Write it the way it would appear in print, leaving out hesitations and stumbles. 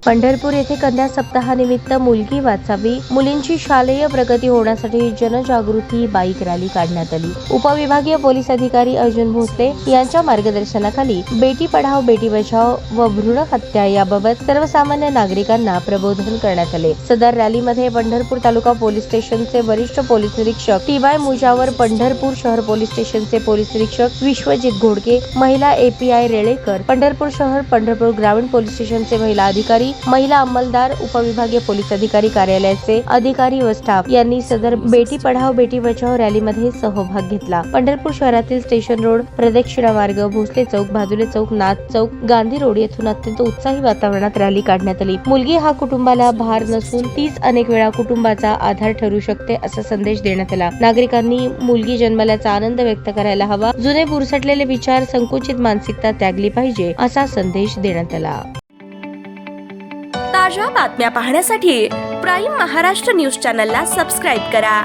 पंढरपूर येथे कन्या सप्ताहानिमित्त मुलगी वाचावी, मुलींची शालेय प्रगती होण्यासाठी जनजागृती बाईक रॅली काढण्यात आली। उपविभागीय पोलीस अधिकारी अर्जुन भोसले यांच्या मार्गदर्शनाखाली बेटी पढाओ बेटी बचाओ व भ्रूण हत्या याबाबत सर्वसामान्य नागरिकांना प्रबोधन करण्यात आले। सदर रॅलीमध्ये पंढरपूर तालुका पोलीस स्टेशनचे वरिष्ठ पोलीस निरीक्षक टी.वाय. मुजावर, पंढरपूर शहर पोलीस स्टेशनचे पोलीस निरीक्षक विश्वजित घोडके, महिला ए.पी.आय. रेळेकर, पंढरपूर शहर पंढरपूर ग्रामीण पोलीस स्टेशनचे महिला अधिकारी, महिला अंमलदार, उपविभागीय पोलीस अधिकारी कार्यालयाचे अधिकारी व स्टाफ यांनी सदर बेटी पढाओ बेटी बचाओ रॅलीमध्ये सहभाग घेतला। पंढरपूर शहरातील स्टेशन रोड, प्रदक्षिणा मार्ग, भोसले चौक, भादुले चौक, नाथ चौक, गांधी रोड येथून अत्यंत उत्साही वातावरणात रॅली काढण्यात आली। मुलगी हा कुटुंबाला भार नसून तीच अनेक वेळा कुटुंबाचा आधार ठरू शकते असा संदेश देण्यात आला। नागरिकांनी मुलगी जन्मल्याचा आनंद व्यक्त करायला हवा, जुने बुरसटलेले विचार, संकुचित मानसिकता त्यागली पाहिजे असा संदेश देण्यात आला। ताज्या बातम्या पाहण्यासाठी प्राईम महाराष्ट्र न्यूज चॅनलला सबस्क्राईब करा।